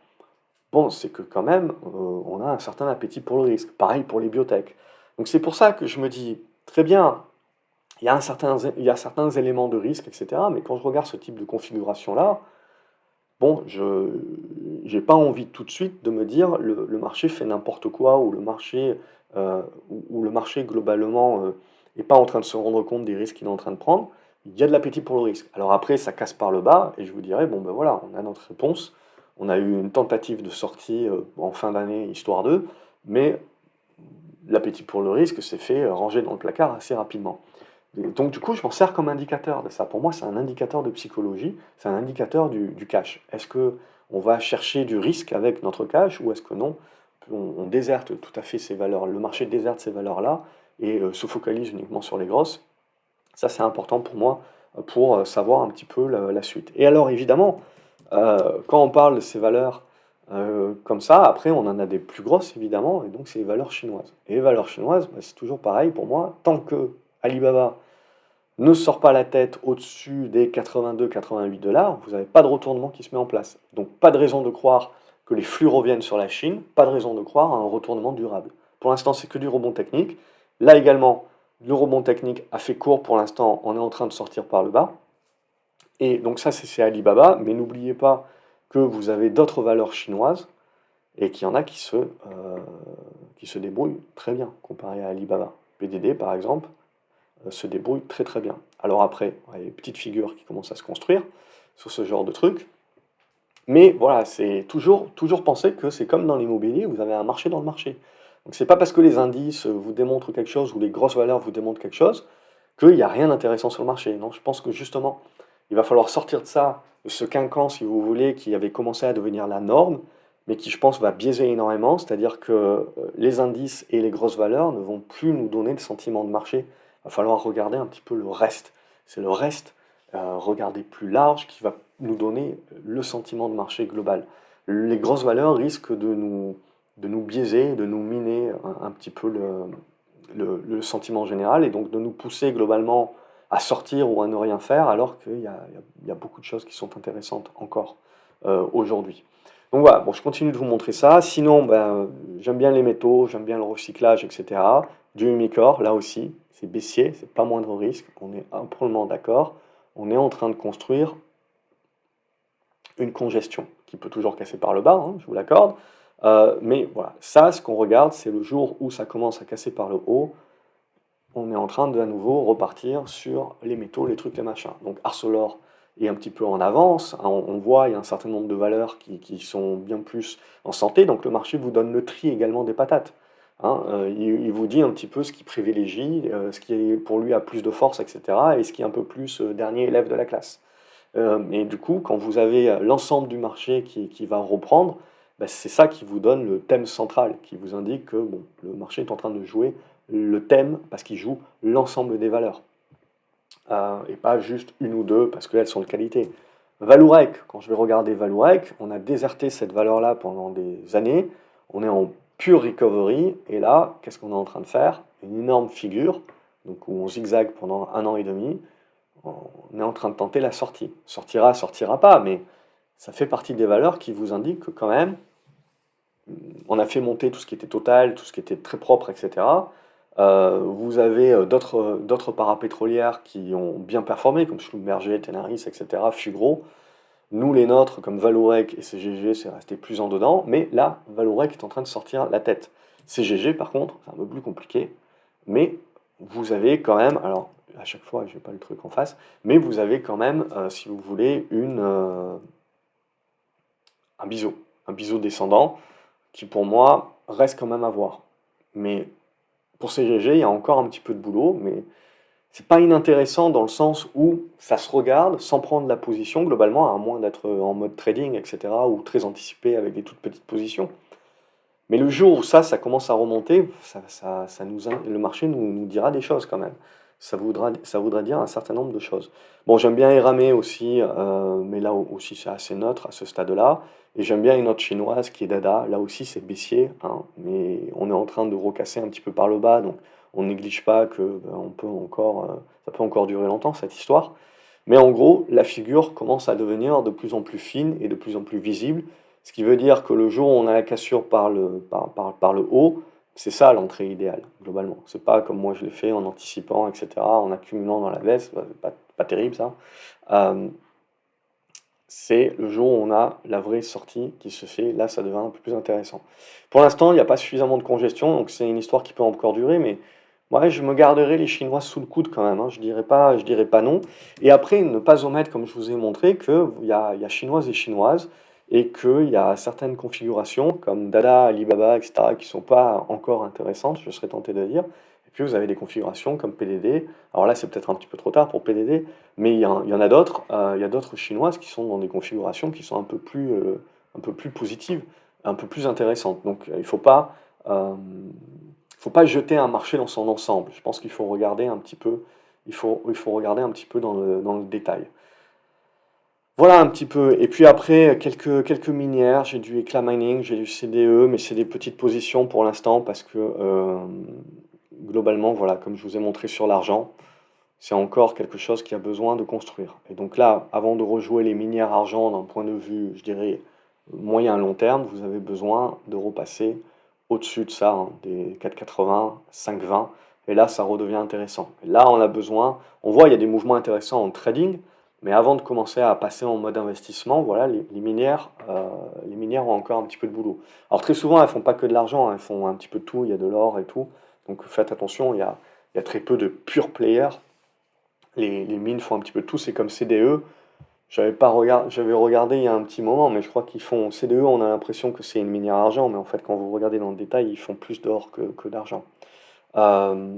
bon, c'est que quand même, on a un certain appétit pour le risque. Pareil pour les biotech. Donc c'est pour ça que je me dis, très bien, il y a certains éléments de risque, etc. Mais quand je regarde ce type de configuration-là, bon, je n'ai pas envie tout de suite de me dire le marché fait n'importe quoi ou le marché globalement n'est pas en train de se rendre compte des risques qu'il est en train de prendre. Il y a de l'appétit pour le risque. Alors après, ça casse par le bas et je vous dirais, bon ben voilà, on a notre réponse. On a eu une tentative de sortie en fin d'année, histoire d'eux, mais l'appétit pour le risque s'est fait ranger dans le placard assez rapidement. Et donc du coup, je m'en sers comme indicateur de ça. Pour moi, c'est un indicateur de psychologie, c'est un indicateur du cash. Est-ce que on va chercher du risque avec notre cash ou est-ce que non, on déserte tout à fait ces valeurs, le marché déserte ces valeurs-là et se focalise uniquement sur les grosses. Ça, c'est important pour moi pour savoir un petit peu la suite. Et alors, évidemment, quand on parle de ces valeurs comme ça, après, on en a des plus grosses, évidemment, et donc c'est les valeurs chinoises. Et les valeurs chinoises, bah, c'est toujours pareil pour moi, tant que Alibaba ne sort pas la tête au-dessus des 82-88 dollars, vous n'avez pas de retournement qui se met en place. Donc pas de raison de croire que les flux reviennent sur la Chine, pas de raison de croire à un retournement durable. Pour l'instant, c'est que du rebond technique. Là également, le rebond technique a fait court pour l'instant, on est en train de sortir par le bas. Et donc ça, c'est chez Alibaba, mais n'oubliez pas que vous avez d'autres valeurs chinoises et qu'il y en a qui se débrouillent très bien comparé à Alibaba. PDD, par exemple, se débrouille très très bien. Alors après, il y a des petites figures qui commencent à se construire sur ce genre de truc. Mais voilà, c'est toujours penser que c'est comme dans l'immobilier, vous avez un marché dans le marché. Donc c'est pas parce que les indices vous démontrent quelque chose ou les grosses valeurs vous démontrent quelque chose qu'il n'y a rien d'intéressant sur le marché. Non, je pense que justement, il va falloir sortir de ça, de ce quinquant, si vous voulez, qui avait commencé à devenir la norme, mais qui, je pense, va biaiser énormément. C'est-à-dire que les indices et les grosses valeurs ne vont plus nous donner le sentiment de marché. Il va falloir regarder un petit peu le reste. C'est le reste, regarder plus large, qui va nous donner le sentiment de marché global. Les grosses valeurs risquent de nous biaiser, de nous miner un petit peu le sentiment général et donc de nous pousser globalement à sortir ou à ne rien faire alors qu'il y a beaucoup de choses qui sont intéressantes encore aujourd'hui. Donc voilà, bon, je continue de vous montrer ça. Sinon, ben, j'aime bien les métaux, j'aime bien le recyclage, etc. Du Umicore, là aussi, c'est baissier, c'est pas moindre risque, on est amplement d'accord. On est en train de construire une congestion qui peut toujours casser par le bas, hein, je vous l'accorde. Mais voilà, ça, ce qu'on regarde, c'est le jour où ça commence à casser par le haut, on est en train de à nouveau repartir sur les métaux, les trucs, les machins. Donc Arcelor est un petit peu en avance, hein, on voit il y a un certain nombre de valeurs qui sont bien plus en santé, donc le marché vous donne le tri également des patates. Hein, il vous dit un petit peu ce qui privilégie, ce qui est pour lui a plus de force, etc., et ce qui est un peu plus dernier élève de la classe. Et du coup, quand vous avez l'ensemble du marché qui va reprendre, bah, c'est ça qui vous donne le thème central, qui vous indique que bon, le marché est en train de jouer le thème parce qu'il joue l'ensemble des valeurs. Et pas juste une ou deux parce qu'elles sont de qualité. Valourec, quand je vais regarder Valourec, on a déserté cette valeur-là pendant des années, on est en pure recovery, et là, qu'est-ce qu'on est en train de faire? Une énorme figure, donc où on zigzague pendant 1 an et demi, on est en train de tenter la sortie. Sortira, sortira pas, mais ça fait partie des valeurs qui vous indiquent que quand même, on a fait monter tout ce qui était Total, tout ce qui était très propre, etc. Vous avez d'autres parapétrolières qui ont bien performé, comme Schlumberger, Tenaris, etc., Fugro. Nous, les nôtres, comme Vallourec et CGG, c'est resté plus en dedans, mais là, Vallourec est en train de sortir la tête. CGG, par contre, c'est un peu plus compliqué, mais vous avez quand même, alors à chaque fois, je n'ai pas le truc en face, mais vous avez quand même, si vous voulez, un biseau descendant, qui pour moi reste quand même à voir. Mais pour CGG, il y a encore un petit peu de boulot, mais c'est pas inintéressant dans le sens où ça se regarde sans prendre la position globalement, à moins d'être en mode trading, etc., ou très anticipé avec des toutes petites positions. Mais le jour où ça commence à remonter, le marché nous dira des choses quand même. Ça voudra dire un certain nombre de choses. Bon, j'aime bien Eramé aussi, mais là aussi c'est assez neutre à ce stade-là. Et j'aime bien une autre chinoise qui est Dada. Là aussi c'est baissier, hein, mais on est en train de recasser un petit peu par le bas, donc on ne néglige pas que ça peut encore durer longtemps cette histoire. Mais en gros, la figure commence à devenir de plus en plus fine et de plus en plus visible. Ce qui veut dire que le jour où on a la cassure par le haut, c'est ça l'entrée idéale, globalement. C'est pas comme moi je l'ai fait en anticipant, etc., en accumulant dans la baisse, pas terrible ça. Euh, c'est le jour où on a la vraie sortie qui se fait, là ça devient un peu plus intéressant. Pour l'instant, il n'y a pas suffisamment de congestion, donc c'est une histoire qui peut encore durer, mais moi je me garderai les Chinois sous le coude quand même, hein, je dirais pas non. Et après, ne pas omettre, comme je vous ai montré, qu'il y a chinoises et chinoises, et qu'il y a certaines configurations, comme Dada, Alibaba, etc., qui ne sont pas encore intéressantes, je serais tenté de dire. Et puis vous avez des configurations comme PDD. Alors là, c'est peut-être un petit peu trop tard pour PDD, mais il y en a d'autres, il y a d'autres chinoises qui sont dans des configurations qui sont un peu plus positives, un peu plus intéressantes. Donc il faut pas jeter un marché dans son ensemble. Je pense qu'il faut regarder un petit peu, il faut regarder un petit peu dans le détail. Voilà un petit peu. Et puis après, quelques minières. J'ai du Eclat Mining, j'ai du CDE, mais c'est des petites positions pour l'instant parce que globalement, voilà, comme je vous ai montré sur l'argent, c'est encore quelque chose qui a besoin de construire. Et donc là, avant de rejouer les minières argent d'un point de vue, je dirais, moyen-long terme, vous avez besoin de repasser au-dessus de ça, hein, des 4,80, 5,20. Et là, ça redevient intéressant. Et là, on a besoin, on voit, il y a des mouvements intéressants en trading, mais avant de commencer à passer en mode investissement, voilà, les minières ont encore un petit peu de boulot. Alors très souvent, elles font pas que de l'argent, hein, elles font un petit peu de tout, il y a de l'or et tout. Donc faites attention, il y a très peu de pure players. Les mines font un petit peu de tout, c'est comme CDE. J'avais regardé il y a un petit moment, mais je crois qu'ils font CDE, on a l'impression que c'est une minière à argent, mais en fait, quand vous regardez dans le détail, ils font plus d'or que d'argent. Euh,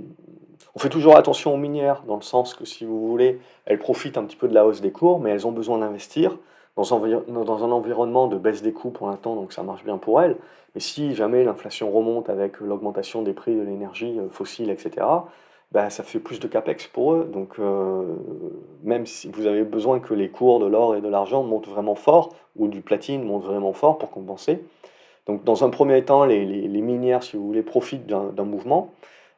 on fait toujours attention aux minières, dans le sens que si vous voulez, elles profitent un petit peu de la hausse des cours, mais elles ont besoin d'investir dans un environnement de baisse des coûts pour l'instant, donc ça marche bien pour elles. Mais si jamais l'inflation remonte avec l'augmentation des prix de l'énergie fossile, etc., ben, ça fait plus de capex pour eux. Donc même si vous avez besoin que les cours de l'or et de l'argent montent vraiment fort, ou du platine montent vraiment fort pour compenser. Donc dans un premier temps, les minières, si vous voulez, profitent d'un mouvement.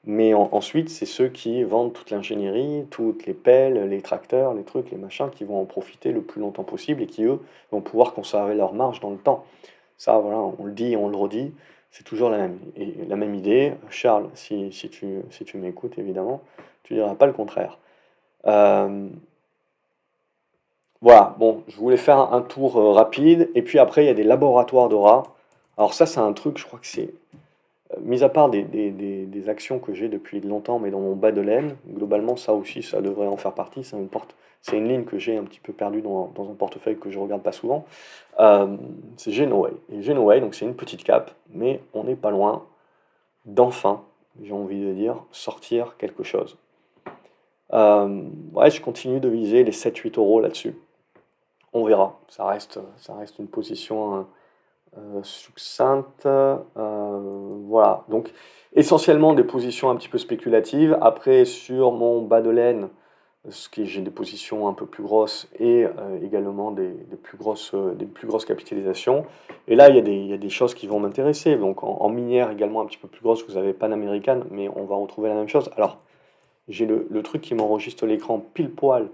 Mais ensuite, c'est ceux qui vendent toute l'ingénierie, toutes les pelles, les tracteurs, les trucs, les machins, qui vont en profiter le plus longtemps possible et qui, eux, vont pouvoir conserver leur marge dans le temps. Ça, voilà, on le dit et on le redit, c'est toujours la même idée. Charles, si tu m'écoutes, évidemment, tu diras pas le contraire. Euh, voilà, bon, je voulais faire un tour rapide. Et puis après, il y a des laboratoires d'aura. Alors ça, c'est un truc, je crois que c'est mis à part des actions que j'ai depuis longtemps, mais dans mon bas de laine, globalement, ça aussi, ça devrait en faire partie. C'est une ligne que j'ai un petit peu perdue dans un portefeuille que je regarde pas souvent. Euh, c'est Genoway. Et Genoway, donc c'est une petite cape, mais on n'est pas loin d'enfin, j'ai envie de dire, sortir quelque chose. Ouais, je continue de viser les 7-8 € là-dessus. On verra. Ça reste une position succincte. Voilà, donc essentiellement des positions un petit peu spéculatives. Après, sur mon bas de laine, j'ai des positions un peu plus grosses et également des plus grosses capitalisations. Et là, il y a des choses qui vont m'intéresser. Donc en minière également un petit peu plus grosse, vous avez Pan American, mais on va retrouver la même chose. Alors, j'ai le truc qui m'enregistre l'écran pile poil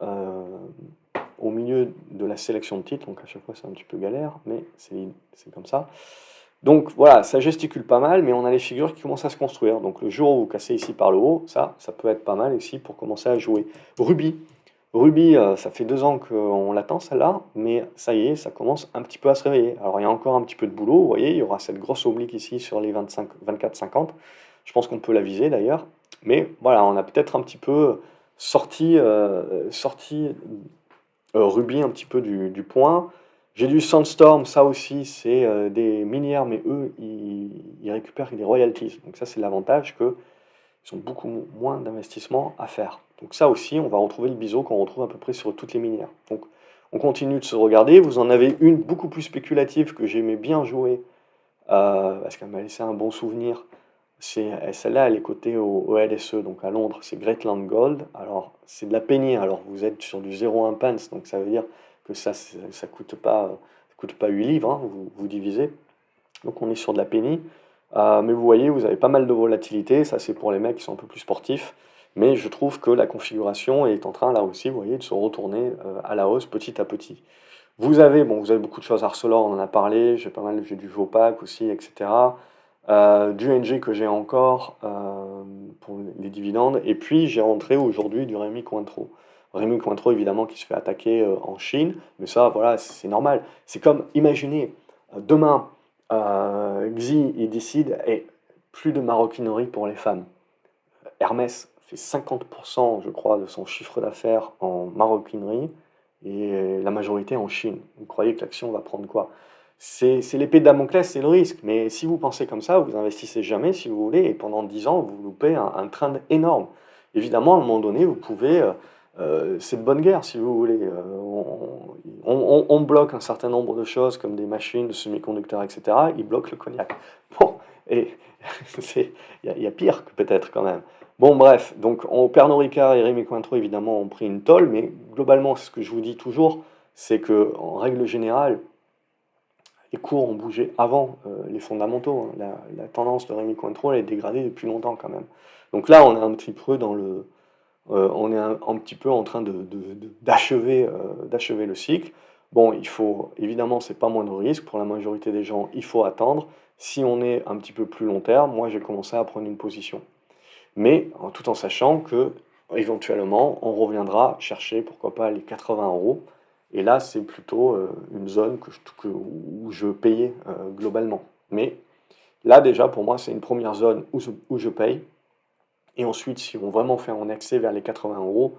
euh, au milieu de la sélection de titres, donc à chaque fois c'est un petit peu galère, mais c'est comme ça. Donc voilà, ça gesticule pas mal, mais on a les figures qui commencent à se construire. Donc le jour où vous cassez ici par le haut, ça peut être pas mal ici pour commencer à jouer. Ruby, Ruby, ça fait 2 ans qu'on l'attend celle-là, mais ça y est, ça commence un petit peu à se réveiller. Alors il y a encore un petit peu de boulot, vous voyez, il y aura cette grosse oblique ici sur les 25, 24-50. Je pense qu'on peut la viser d'ailleurs. Mais voilà, on a peut-être un petit peu sorti Ruby un petit peu du point. J'ai du Sandstorm, ça aussi, c'est des minières, mais eux, ils récupèrent des royalties. Donc ça, c'est l'avantage qu'ils ont beaucoup moins d'investissement à faire. Donc ça aussi, on va retrouver le biseau qu'on retrouve à peu près sur toutes les minières. Donc on continue de se regarder. Vous en avez une beaucoup plus spéculative que j'aimais bien jouer, parce qu'elle m'a laissé un bon souvenir. Celle-là, elle est cotée au LSE, donc à Londres, c'est Greatland Gold. Alors, c'est de la penny, alors vous êtes sur du 0,1 pence, donc ça veut dire que ça coûte pas 8 livres, hein, vous divisez. Donc on est sur de la penny. Mais vous voyez, vous avez pas mal de volatilité, ça c'est pour les mecs qui sont un peu plus sportifs. Mais je trouve que la configuration est en train, là aussi, vous voyez, de se retourner à la hausse petit à petit. Vous avez beaucoup de choses. Arcelor, on en a parlé. J'ai du Vopak aussi, etc. Du NG que j'ai encore pour les dividendes. Et puis, j'ai rentré aujourd'hui du Rémi Cointreau. Rémi Cointreau, évidemment, qui se fait attaquer en Chine. Mais ça, voilà, c'est normal. C'est comme, imaginez, demain, Xi, il décide, et plus de maroquinerie pour les femmes. Hermès fait 50%, je crois, de son chiffre d'affaires en maroquinerie et la majorité en Chine. Vous croyez que l'action va prendre quoi? C'est l'épée de Damoclès, c'est le risque. Mais si vous pensez comme ça, vous investissez jamais, si vous voulez, et pendant 10 ans, vous loupez un train énorme. Évidemment, à un moment donné, vous pouvez. C'est de bonne guerre, si vous voulez. On bloque un certain nombre de choses, comme des machines, de semi-conducteurs, etc. Ils bloquent le cognac. Bon, et il y a pire que peut-être quand même. Bon, bref, donc Pernod Ricard et Rémi Cointreau, évidemment, ont pris une tôle, mais globalement, ce que je vous dis toujours, c'est que en règle générale, les cours ont bougé avant les fondamentaux, hein. La tendance de Rémi Cointreau, elle est dégradée depuis longtemps quand même. Donc là, on est un petit peu on est un petit peu en train d'achever le cycle. Bon, évidemment, c'est pas moins de risque. Pour la majorité des gens, il faut attendre. Si on est un petit peu plus long terme, moi, j'ai commencé à prendre une position. Mais tout en sachant que éventuellement on reviendra chercher pourquoi pas les 80 €. Et là, c'est plutôt une zone où je payais globalement. Mais là, déjà, pour moi, c'est une première zone où je paye. Et ensuite, si on vraiment fait un accès vers les 80 €,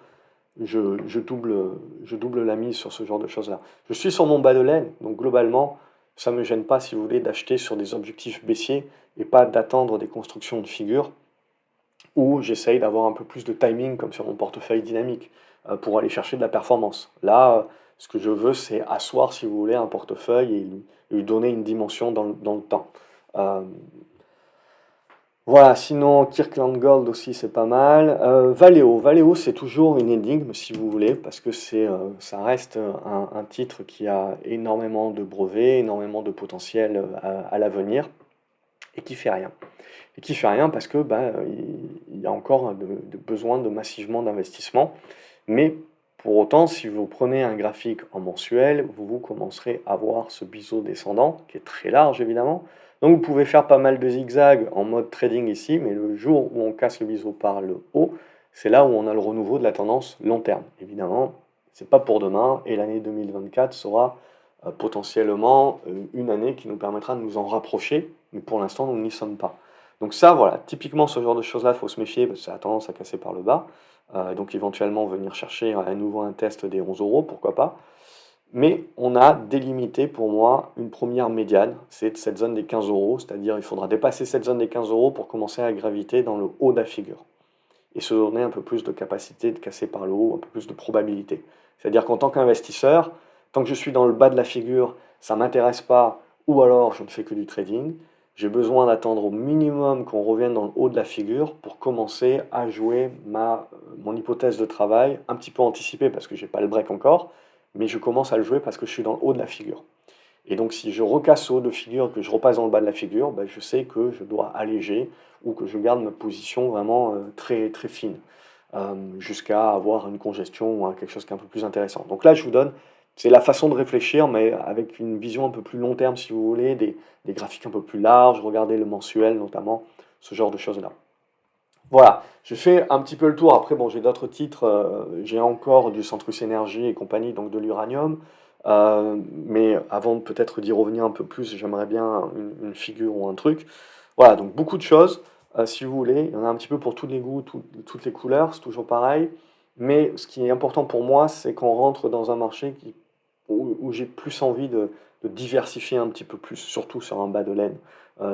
je double la mise sur ce genre de choses-là. Je suis sur mon bas de laine, donc globalement, ça ne me gêne pas, si vous voulez, d'acheter sur des objectifs baissiers et pas d'attendre des constructions de figures où j'essaye d'avoir un peu plus de timing comme sur mon portefeuille dynamique pour aller chercher de la performance. Là, ce que je veux, c'est asseoir, si vous voulez, un portefeuille et lui donner une dimension dans le temps. Euh, voilà, sinon Kirkland Gold aussi c'est pas mal. Valeo, Valeo c'est toujours une énigme si vous voulez, parce que ça reste un titre qui a énormément de brevets, énormément de potentiel à l'avenir. et qui fait rien. Et qui fait rien parce que il y a encore de besoin de massivement d'investissement. Mais pour autant, si vous prenez un graphique en mensuel, vous commencerez à voir ce biseau descendant, qui est très large évidemment. Donc vous pouvez faire pas mal de zigzags en mode trading ici, mais le jour où on casse le biseau par le haut, c'est là où on a le renouveau de la tendance long terme. Évidemment, c'est pas pour demain, et l'année 2024 sera potentiellement une année qui nous permettra de nous en rapprocher, mais pour l'instant, nous n'y sommes pas. Donc ça, voilà, typiquement ce genre de choses-là, il faut se méfier parce que ça a tendance à casser par le bas. Donc éventuellement venir chercher à nouveau un test des 11 euros, pourquoi pas. Mais on a délimité pour moi une première médiane, c'est cette zone des 15 euros, c'est-à-dire il faudra dépasser cette zone des 15 euros pour commencer à graviter dans le haut de la figure et se donner un peu plus de capacité de casser par le haut, un peu plus de probabilité. C'est-à-dire qu'en tant qu'investisseur, tant que je suis dans le bas de la figure, ça ne m'intéresse pas, ou alors je ne fais que du trading, j'ai besoin d'attendre au minimum qu'on revienne dans le haut de la figure pour commencer à jouer mon hypothèse de travail, un petit peu anticipée parce que je n'ai pas le break encore, mais je commence à le jouer parce que je suis dans le haut de la figure. Et donc si je recasse au haut de figure, que je repasse dans le bas de la figure, je sais que je dois alléger ou que je garde ma position vraiment très, très fine, jusqu'à avoir une congestion ou quelque chose qui est un peu plus intéressant. Donc là, je vous donne, c'est la façon de réfléchir, mais avec une vision un peu plus long terme, si vous voulez, des graphiques un peu plus larges, regardez le mensuel notamment, ce genre de choses-là. Voilà, j'ai fait un petit peu le tour. Après, bon, j'ai d'autres titres. J'ai encore du Centrus Énergie et compagnie, donc de l'uranium. Mais avant de peut-être d'y revenir un peu plus, j'aimerais bien une figure ou un truc. Voilà, donc beaucoup de choses, si vous voulez. Il y en a un petit peu pour tous les goûts, toutes les couleurs, c'est toujours pareil. Mais ce qui est important pour moi, c'est qu'on rentre dans un marché où j'ai plus envie de diversifier un petit peu plus, surtout sur un bas de laine.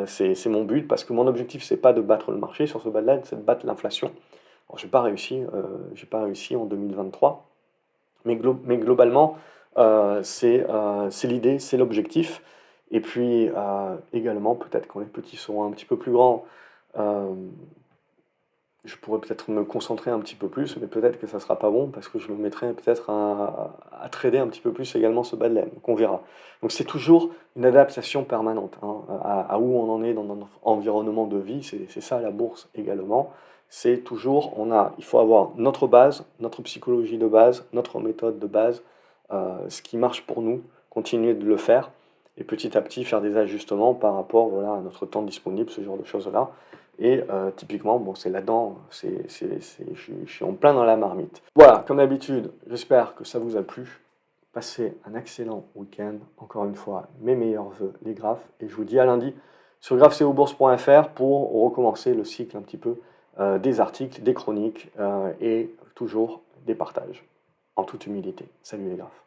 C'est mon but parce que mon objectif, c'est pas de battre le marché sur ce bas de laine, c'est de battre l'inflation. Alors, j'ai pas réussi en 2023, mais globalement, c'est l'idée, c'est l'objectif. Et puis également, peut-être quand les petits seront un petit peu plus grands, euh, je pourrais peut-être me concentrer un petit peu plus, mais peut-être que ça sera pas bon parce que je me mettrai peut-être à trader un petit peu plus également ce bas de laine. Donc on verra. Donc c'est toujours une adaptation permanente hein, à où on en est dans notre environnement de vie. C'est ça la bourse également. C'est toujours, il faut avoir notre base, notre psychologie de base, notre méthode de base, ce qui marche pour nous, continuer de le faire et petit à petit faire des ajustements par rapport voilà, à notre temps disponible, ce genre de choses-là. Et typiquement, bon, c'est là-dedans, je suis en plein dans la marmite. Voilà, comme d'habitude, j'espère que ça vous a plu. Passez un excellent week-end. Encore une fois, mes meilleurs voeux, les graphes. Et je vous dis à lundi sur graphceobourse.fr pour recommencer le cycle un petit peu des articles, des chroniques et toujours des partages. En toute humilité. Salut les graphes.